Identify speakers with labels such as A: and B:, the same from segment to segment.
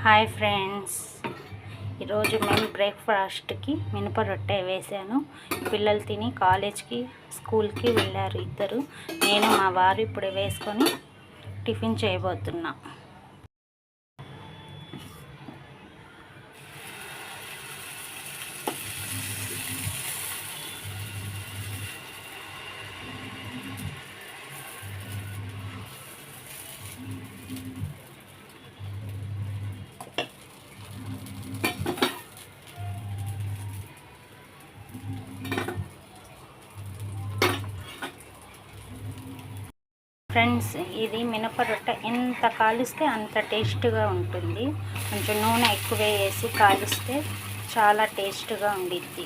A: Hi friends, ఈరోజు మేము బ్రేక్ఫాస్ట్కి మినప రొట్టె వేసాను. పిల్లలు తిని కాలేజ్కి స్కూల్కి వెళ్ళారు ఇద్దరు. నేను మా వారు ఇప్పుడు వేసుకొని టిఫిన్ చేయబోతున్నా. ఫ్రెండ్స్, ఇది మినప రొట్టె ఎంత కాలిస్తే అంత టేస్ట్గా ఉంటుంది. కొంచెం నూనె ఎక్కువ వేసి కాలిస్తే చాలా టేస్ట్గా ఉండిద్ది.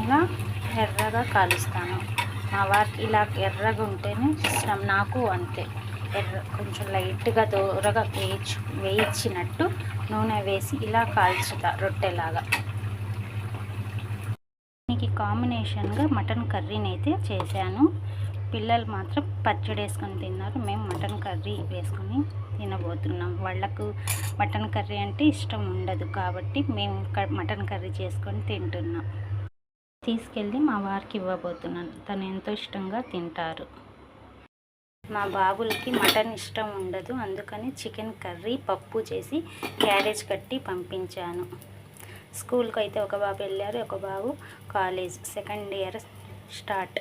A: ఇలా ఎర్రగా కాలుస్తాను. మా వారికి ఇలా ఎర్రగా ఉంటేనే ఇష్టం, నాకు అంతే. కొంచెం లైట్గా దూరగా వేయించినట్టు నూనె వేసి ఇలా కాల్చుతా రొట్టెలాగా. దీనికి కాంబినేషన్గా మటన్ కర్రీని అయితే చేశాను. పిల్లలు మాత్రం పచ్చడి వేసుకొని తిన్నారు. మేము మటన్ కర్రీ వేసుకొని తినబోతున్నాం. వాళ్ళకు మటన్ కర్రీ అంటే ఇష్టం ఉండదు కాబట్టి మేము మటన్ కర్రీ చేసుకొని తింటున్నాం. తీసుకెళ్ళి మా వారికి ఇవ్వబోతున్నాను. తను ఎంతో ఇష్టంగా తింటారు. మా బాబులకి మటన్ ఇష్టం ఉండదు, అందుకని చికెన్ కర్రీ పప్పు చేసి క్యారేజ్ కట్టి పంపించాను. స్కూల్కి అయితే ఒక బాబు వెళ్ళారు, ఒక బాబు కాలేజ్ సెకండ్ ఇయర్ స్టార్ట్.